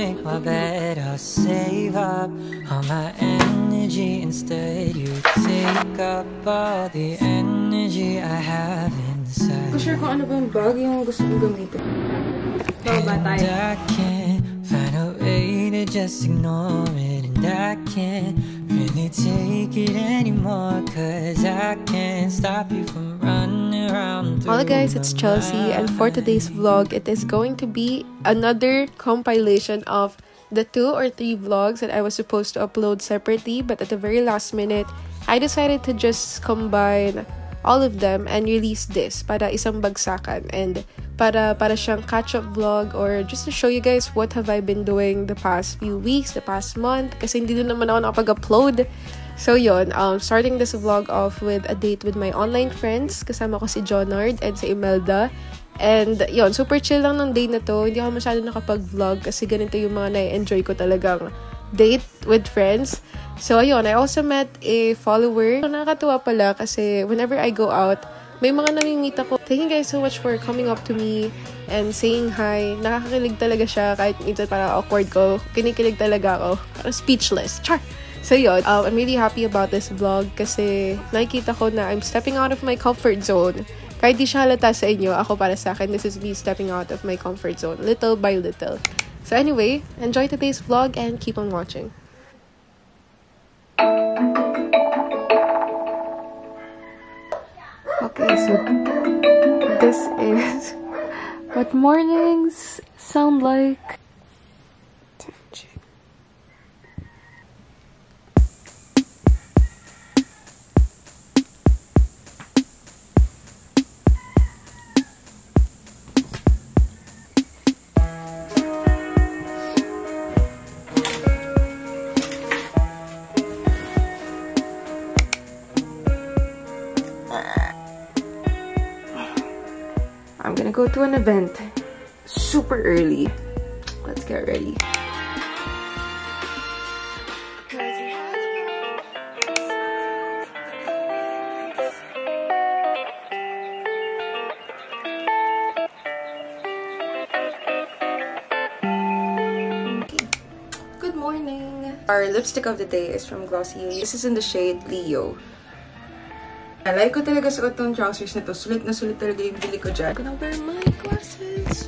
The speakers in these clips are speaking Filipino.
make my bed, I'll save up all my energy. Instead, you take up all the energy I have inside. Share ko ano ba yung bag yung gusto kong gamitin. And I can't find a way to just ignore it. And I can't really take it anymore, cause I can't stop you from running around. Hola guys, it's Chelsea, and for today's vlog, it is going to be another compilation of the 2 or 3 vlogs that I was supposed to upload separately, but at the very last minute, I decided to just combine all of them and release this para isang bagsakan, and para siyang catch-up vlog, or just to show you guys what have I been doing the past few weeks, the past month, kasi hindi din naman ako nakapag-upload. So yon, starting this vlog off with a date with my online friends. Kasama ko si Jonard and si Imelda. And yon, super chill lang ng day na to. Hindi ako masyado nakapag-vlog kasi ganito yung mga na-enjoy ko talagang date with friends. So ayun, I also met a follower. So, nakakatuwa pala kasi whenever I go out, may mga namimit ako. Thank you guys so much for coming up to me and saying hi. Nakakakilig talaga siya kahit minsan parang awkward ko. Kinikilig talaga ako. Parang speechless. Char! So yun, I'm really happy about this vlog kasi nakikita ko na I'm stepping out of my comfort zone. Kahit di siya halata sa inyo, ako para sa akin, this is me stepping out of my comfort zone, little by little. So anyway, enjoy today's vlog and keep on watching. Okay, so this is what mornings sound like. I'm gonna go to an event super early. Let's get ready. Good morning. Our lipstick of the day is from Glossier. This is in the shade Leo. I like ko talaga suot tong trousers na to. Sulit na sulit talaga yung bili ko dyan. I'm gonna wear my glasses.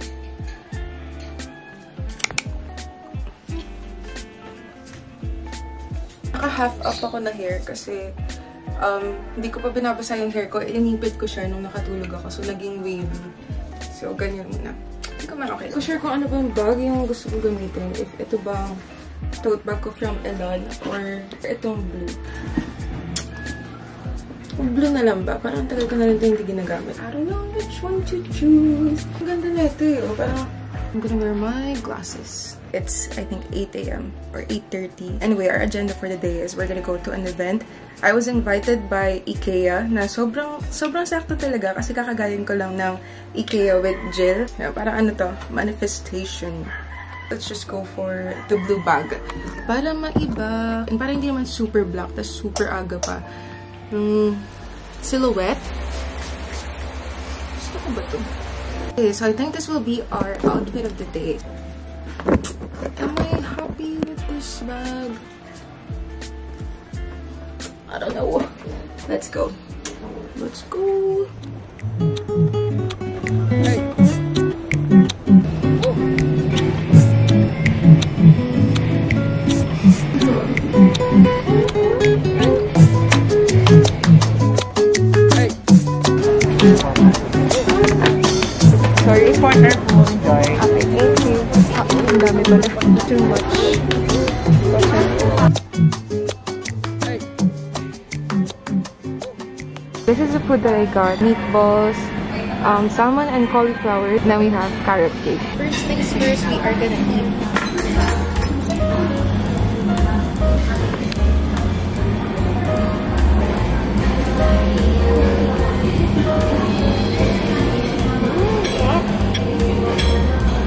Naka-half up ako na hair kasi hindi ko pa binabasa yung hair ko. Inipit ko siya nung nakatulog ako. So, naging wavy. So, ganyan muna. Hindi ko man okay. Share ko ano bang bag yung gusto ko gamitin. If ito bang tote bag ko from Elon or itong blue. Blue na lang ba? Parang tagal ko na rin ito hindi ginagamit. I don't know which one to choose. Ang ganda na ito eh. Parang, I'm gonna wear my glasses. It's, I think, 8 a.m. or 8:30. Anyway, our agenda for the day is we're gonna go to an event. I was invited by IKEA na sobrang sakto talaga kasi kakagaling ko lang ng IKEA with Jill. Parang ano to? Manifestation. Let's just go for the blue bag. Para maiba. And parang hindi naman super black, tas super aga pa. Silhouette. Gusto ko ba ito? Okay, so I think this will be our outfit of the day. Am I happy with this bag? I don't know. Let's go. Let's go. Right. Sorry for wonderful. Enjoy. Okay, thank you. Ang dami pala. Too much. This is the food that I got. Meatballs, salmon and cauliflower. Now we have carrot cake. First things first, we are gonna eat.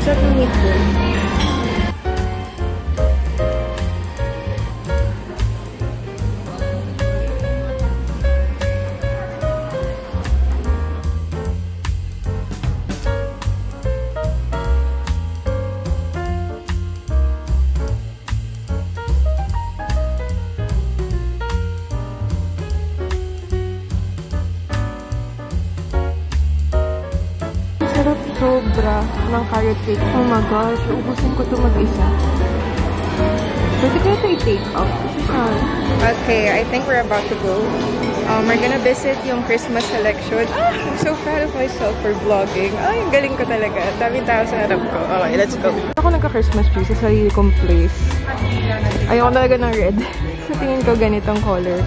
Sarap ng meatball. sobra ng carrot cake. Oh my gosh, ubusin ko ito mag-isa. Pwede kaya ito i-take out? Okay, I think we're about to go. We're gonna visit yung Christmas selection. I'm so proud of myself for vlogging. Ay, ang galing ko talaga. Dami tao sa harap ko. Okay, let's go. Ako nagka-Christmas tree sa sarili kong place. Ayoko talaga ng red. Sa tingin ko ganitong color.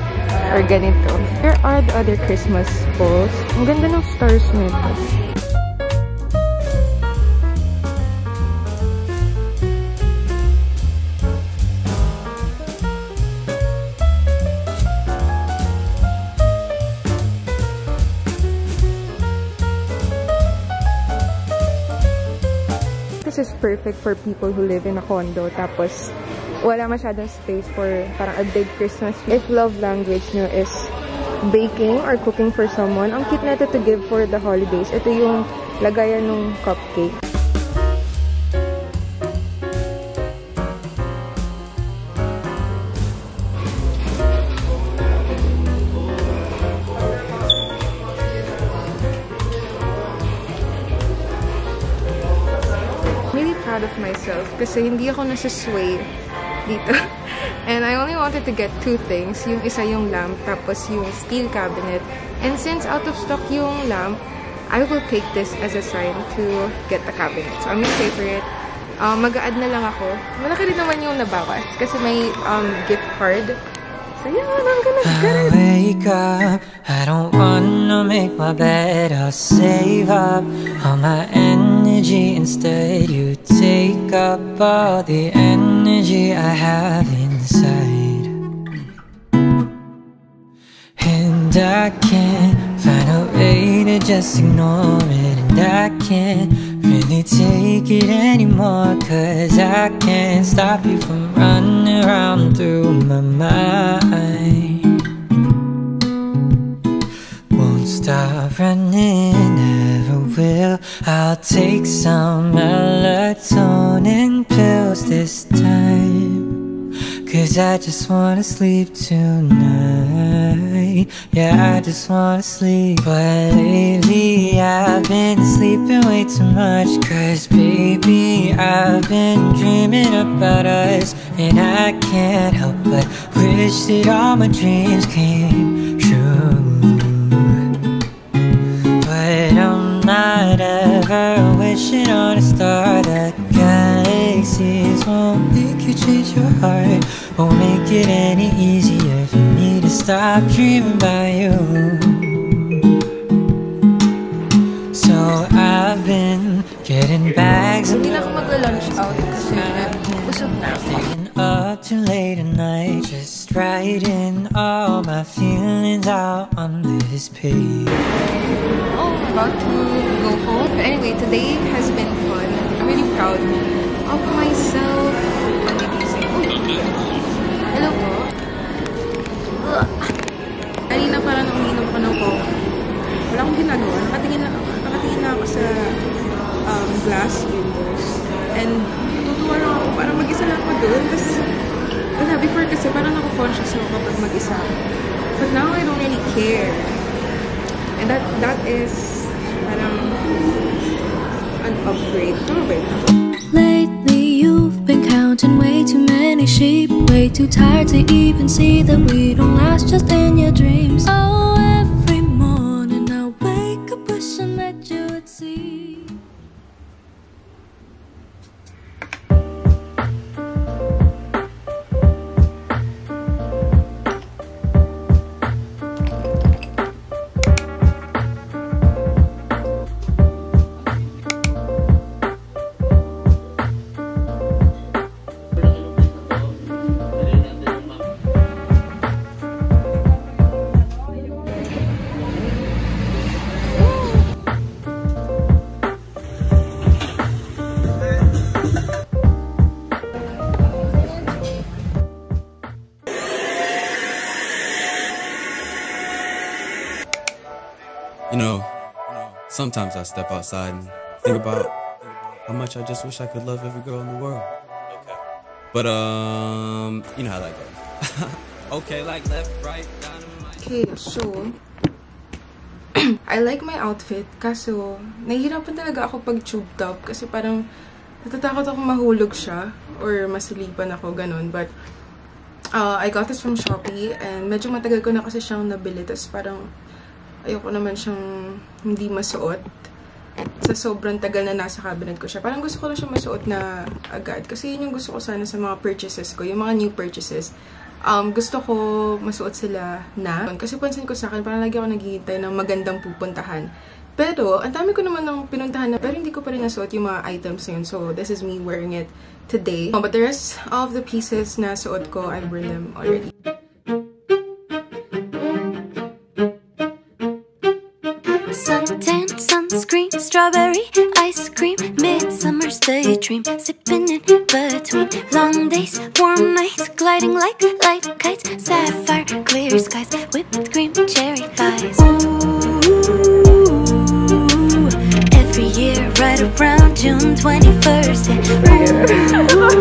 Or ganito. Here are the other Christmas balls. Ang ganda ng stars nito. This is perfect for people who live in a condo. Tapos, wala masyadong space for parang a big Christmas tree. If love language nyo is baking or cooking for someone, ang cute na ito to give for the holidays. Ito yung lagayan ng cupcake. Proud of myself kasi hindi ako nasasway dito. And I only wanted to get two things. Yung isa yung lamp, tapos yung steel cabinet. And since out of stock yung lamp, I will take this as a sign to get the cabinet. So I'm gonna pay for it. Mag-a-add na lang ako. Malaki rin naman yung nabawas kasi may gift card. So yeah, I'm gonna get it. I wake up, I don't wanna make my bed. I'll save up all my energy. Instead you take up all the energy I have inside. And I can't find a way to just ignore it. And I can't really take it anymore, 'cause I can't stop you from running around through my mind. Won't stop running, never will. I'll take some melatonin pills this time, 'cause I just wanna sleep tonight. Yeah, I just wanna sleep. But lately I've been sleeping way too much, 'cause baby, I've been dreaming about us. And I can't help but wish that all my dreams came true. But I'm not ever wishing on a star. The galaxies won't make you change your heart. Won't make it any easier for me to stop dreaming about you. So I've been getting bags. Hindi na ako magla-lunch out kasi busog na ako. Staying up too late at night, just writing all my feelings out on this page. Oh, I'm about to go home. But anyway, today has been fun. I'm really proud of myself. Hello po. Kanina parang uminom ko ng coffee. Wala akong ginagawa. Nakatingin na ako sa glass windows. And tutuwa lang ako. Parang mag-isa lang ako doon. Tapos, wala, before kasi parang ako-conscious ako kapag mag-isa. But now I don't really care. And that is parang an upgrade. Tama ba yun? Lately you've been counting way too many sheep, way too tired to even see that we don't last just in your dreams. Oh, every morning I wake up wishing that you would see. You know, sometimes I step outside and think about how much I just wish I could love every girl in the world. But, you know how that goes. Okay, like left, right, down in my... Okay, so I like my outfit, kaso nahihirapan talaga ako pag tube top kasi parang natatakot ako mahulog siya or masilipan ako, ganun. But I got this from Shopee and medyo matagal ko na kasi siyang nabili. Tapos parang ayoko naman siyang hindi masuot. Sa sobrang tagal na nasa cabinet ko siya. Parang gusto ko lang siya masuot na agad. Kasi yun yung gusto ko sana sa mga purchases ko, yung mga new purchases. Gusto ko masuot sila na. Kasi pansin ko sa akin, parang lagi ako naghihintay ng magandang pupuntahan. Pero, ang dami ko naman ng pinuntahan na, pero hindi ko pa rin nasuot yung mga items na yun. So, this is me wearing it today. But the rest of the pieces na suot ko, I've worn them already. Suntan, sunscreen, strawberry, ice cream, midsummer's daydream, sipping in between long days, warm nights, gliding like light kites, sapphire, clear skies, whipped cream, cherry pies. Ooh, every year right around June 21st, ooh,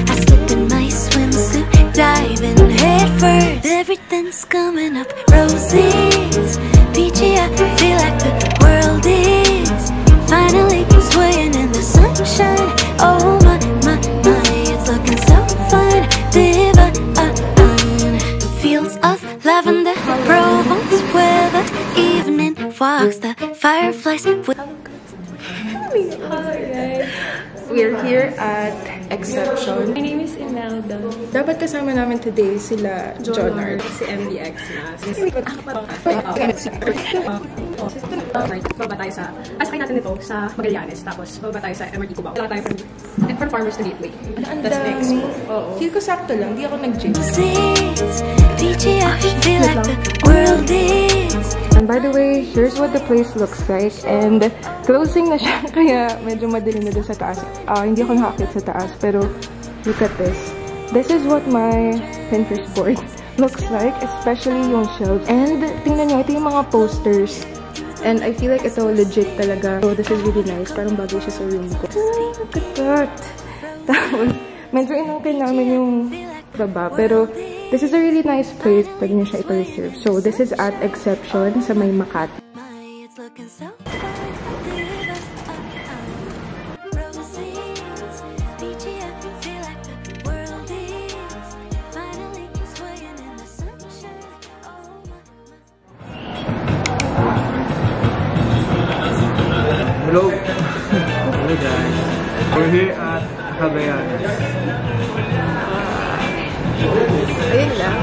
I slip in my swimsuit, diving head first, everything's coming up roses. Peachy, I feel like the world is finally swaying in the sunshine. Oh my, my, my, it's looking so fun. Divine fields of lavender, Provence, where the evening walks, the fireflies. We're here at Exception. My name is Imelda. Dapat kasama namin today sila Jonard. Si MBX na. Baba tayo sa, asakay natin ito sa Magallanes, tapos baba tayo sa MRT CUBAO. Wala tayo from Farmers to Gateway. That's next. Oo. Feel ko sakto lang, di ako nag-gym. Peachy, I feel like the world is. And by the way, here's what the place looks like. And closing na siya, kaya medyo madilim na doon sa taas. Hindi ako nakakit sa taas, pero look at this. This is what my Pinterest board looks like, especially yung shelves. And tingnan nyo, ito yung mga posters. And I feel like ito legit talaga. So this is really nice. Parang bagay siya sa room ko. Look at that. Tapos, medyo inungkin namin yung baba. Pero this is a really nice place. Pwede nyo siya ipa-reserve. So this is at Exception sa may Makati. Hello! Hello guys! We're here at Cabayanas. Ayun lang.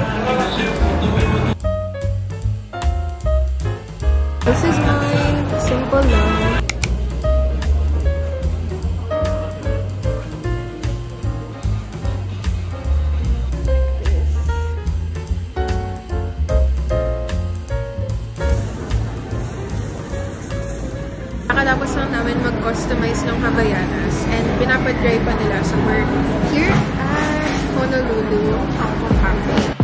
This is mine. Simple lang. Nakatapos lang namin mag-customize ng Cabayanas and pinapag-dry pa nila. So we're here at Honolulu Aqua Cafe.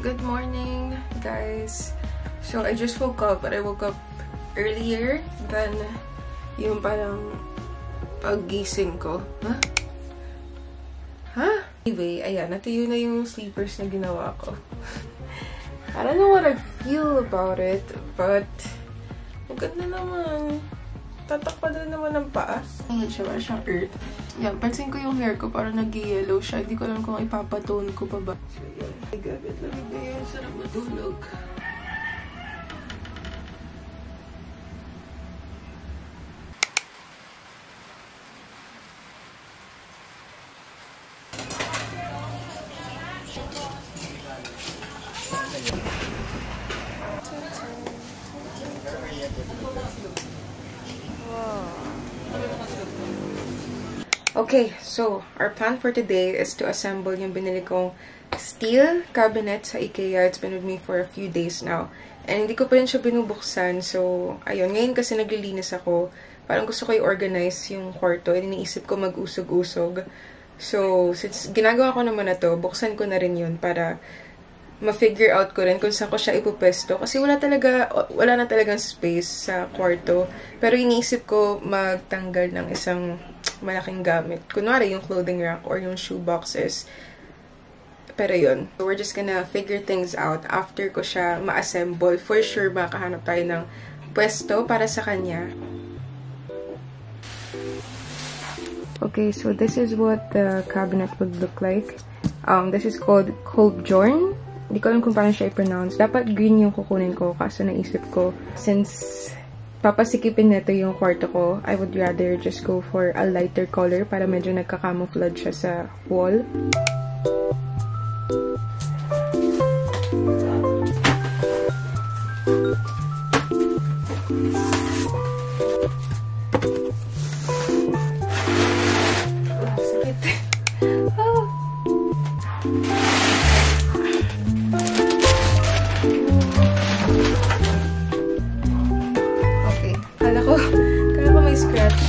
Good morning, guys. So, I just woke up, but I woke up earlier than yung parang paggising ko. Huh? Huh? Anyway, ayan, natuyo na yung sleepers na ginawa ko. I don't know what I feel about it, but maganda naman. Tatakpa na naman ng paa. Ngayon siya, parang siyang earth. Yan, pansin ko yung hair ko, parang nag-yellow siya. Hindi ko alam kung ipapatone ko pa ba. So, yan. Ay, gabit lang yun. Sarap matulog. Okay, so our plan for today is to assemble yung binili kong steel cabinet sa IKEA. It's been with me for a few days now. And hindi ko pa rin siya binubuksan. So, ayun. Ngayon kasi naglilinis ako. Parang gusto ko i-organize yung kwarto. And iniisip ko mag-usog-usog. So, since ginagawa ko naman na to, buksan ko na rin yun para ma-figure out ko rin kung saan ko siya ipupesto. Kasi wala na talagang space sa kwarto. Pero iniisip ko magtanggal ng isang malaking gamit. Kunwari yung clothing rack or yung shoe boxes. Pero yun. So, we're just gonna figure things out after ko siya ma-assemble. For sure, makahanap tayo ng pwesto para sa kanya. Okay, so this is what the cabinet would look like. This is called Kolbjorn. Hindi ko alam kung paano siya i-pronounce. Dapat green yung kukunin ko, kaso naisip ko, since papasikipin nito yung kwarto ko, I would rather just go for a lighter color para medyo nagka-camouflage siya sa wall. Kala ko may scratch.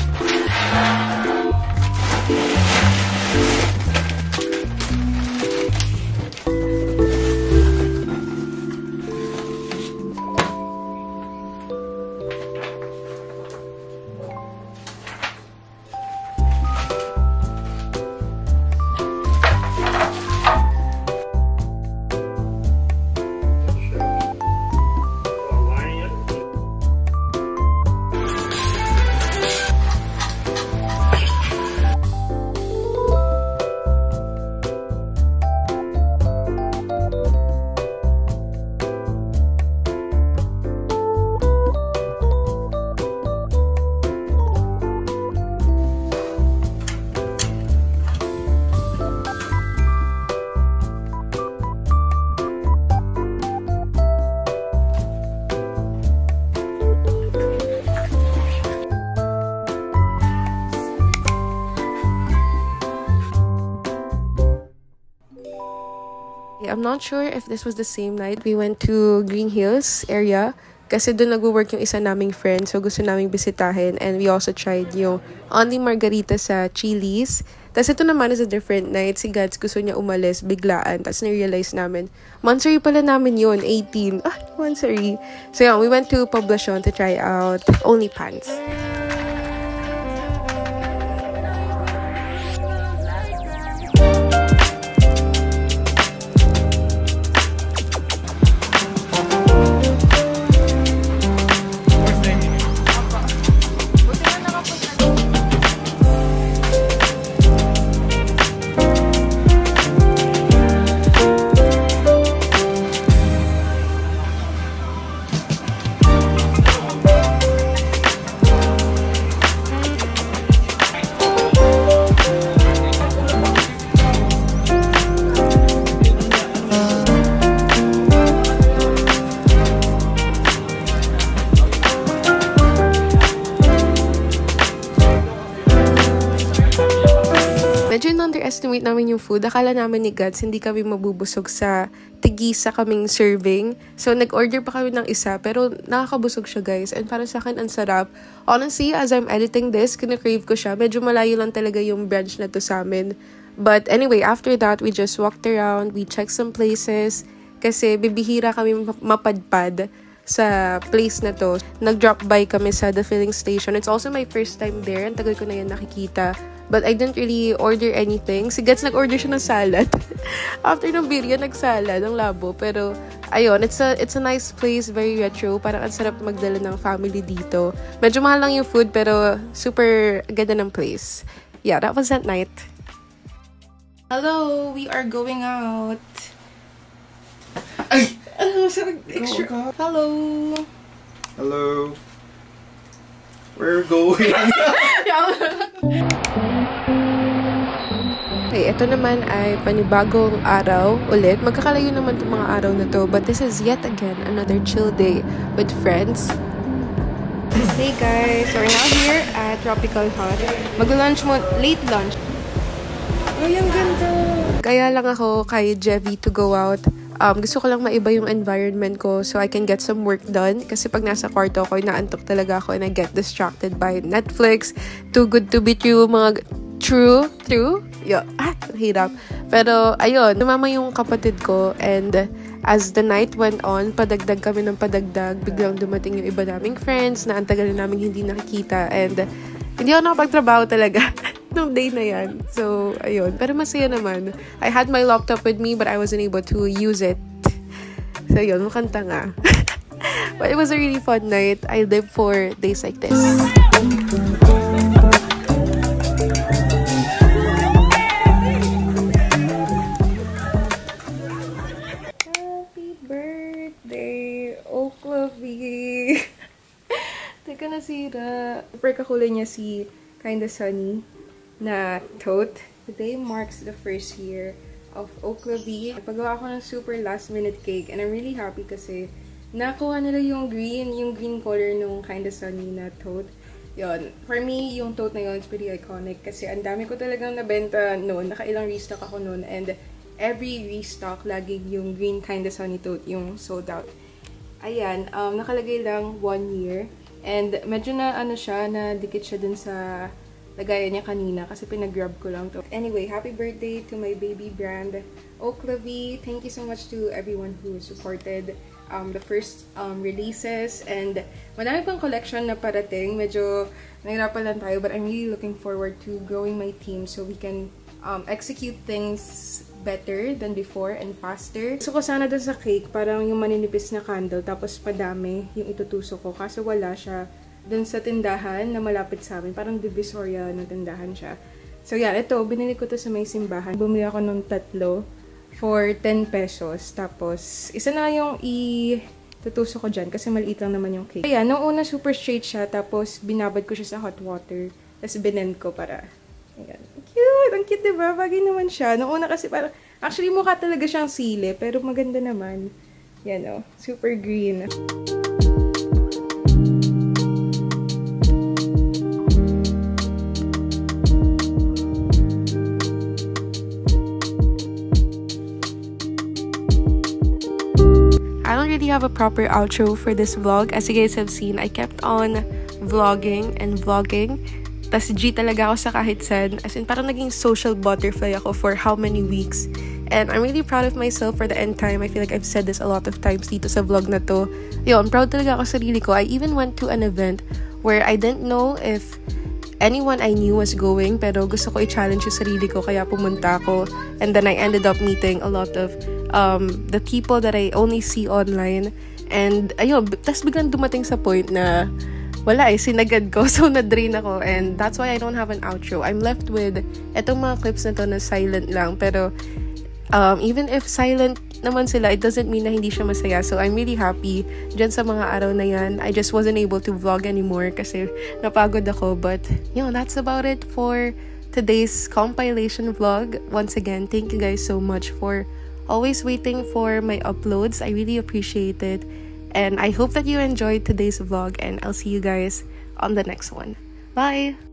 I'm not sure if this was the same night we went to Green Hills area kasi doon nag-work yung isa naming friend, so gusto naming bisitahin, and we also tried yung only margarita sa Chili's. Tapos ito naman is a different night. Si GADZ gusto niya umalis biglaan, tapos na-realize namin monthsary pala namin yun, 18 monthsary. So yeah, we went to Poblacion to try out OnlyPants. Medyo underestimate namin yung food. Akala namin ni GADZ hindi kami mabubusog sa tigisa kaming serving. So, nag-order pa kami ng isa. Pero, nakakabusog siya, guys. And para sa akin, ang sarap. Honestly, as I'm editing this, kina-crave ko siya. Medyo malayo lang talaga yung branch na to sa amin. But anyway, after that, we just walked around. We checked some places. Kasi, bibihira kami mapadpad sa place na to. Nag-drop by kami sa the filling station. It's also my first time there. Ang tagal ko na yan nakikita. But I didn't really order anything. Si GADZ nag-order siya ng salad. After ng BIRRIA, nag-salad. Ang labo. Pero, ayun, it's a nice place. Very retro. Parang ang sarap magdala ng family dito. Medyo mahal lang yung food, pero super ganda ng place. Yeah, that was that night. Hello! We are going out. Ay! Sa extra. Hello! Hello! We're going. Okay, ito naman ay panibagong araw ulit. Magkakalayo naman itong mga araw na to. But this is yet again another chill day with friends. Hey guys, so we're now here at Tropical Hut. Mag-lunch mo, late lunch. Ay, ang ganda! Kaya lang ako kay Jevy to go out. Gusto ko lang maiba yung environment ko so I can get some work done. Kasi pag nasa kwarto ko, inaantok talaga ako and I get distracted by Netflix. Too Good to Be True, mga true? Yeah, hirap. Pero, ayun, namama yung kapatid ko and as the night went on, padagdag kami ng padagdag. Biglang dumating yung iba naming friends na ang tagal na namin hindi nakikita and hindi ako nakapagtrabaho talaga nung day na yan. So, ayun. Pero masaya naman. I had my laptop with me but I wasn't able to use it. So, yun. Mukhang tanga. But it was a really fun night. I live for days like this. Happy birthday, Oakley! Teka, nasira. Super kakulay niya si Kinda Sunny na tote. Today marks the first year of Oakley. Pagawa ako ng super last minute cake and I'm really happy kasi nakuha nila yung green color nung Kinda Sunny na tote. Yun. For me, yung tote na yun is pretty iconic kasi ang dami ko talagang nabenta noon. Nakailang restock ako noon and every restock, laging yung green Kinda Sunny tote yung sold out. Ayan, nakalagay lang 1 year. And medyo na siya, na dikit siya dun sa lagayan niya kanina kasi pinag-grab ko lang to. Anyway, happy birthday to my baby brand, Oakley. Thank you so much to everyone who supported the first releases. And madami pang collection na parating. Medyo nahirapan lang tayo but I'm really looking forward to growing my team so we can execute things better than before and faster. Gusto ko sana dun sa cake, parang yung maninipis na candle, tapos padami yung itutusok ko. Kaso wala siya dun sa tindahan na malapit sa amin. Parang Divisoria na tindahan siya. So yeah, ito, binili ko to sa may simbahan. Bumili ako nung 3 for 10 pesos. Tapos, isa na yung itutusok ko dyan kasi maliit lang naman yung cake. Kaya, nung una super straight siya, tapos binabad ko siya sa hot water. Tapos binend ko para... Ayan. Cute! Ang cute, diba? Bagay naman siya. Noong una kasi parang, actually mukha talaga siyang sili, pero maganda naman. Yan o. Super green. I don't really have a proper outro for this vlog. As you guys have seen, I kept on vlogging and vlogging. Tas G talaga ako sa kahit saan. As in, parang naging social butterfly ako for how many weeks. And I'm really proud of myself for the end time. I feel like I've said this a lot of times dito sa vlog na to. Yun, proud talaga ako sa sarili ko. I even went to an event where I didn't know if anyone I knew was going. Pero gusto ko i-challenge yung sarili ko. Kaya pumunta ako. And then I ended up meeting a lot of the people that I only see online. And ayun, tas biglang dumating sa point na wala sinagad ko. So, na-drain ako. And that's why I don't have an outro. I'm left with etong mga clips na to na silent lang. Pero, even if silent naman sila, it doesn't mean na hindi siya masaya. So, I'm really happy dyan sa mga araw na yan. I just wasn't able to vlog anymore kasi napagod ako. But, that's about it for today's compilation vlog. Once again, thank you guys so much for always waiting for my uploads. I really appreciate it. And I hope that you enjoyed today's vlog and I'll see you guys on the next one. Bye!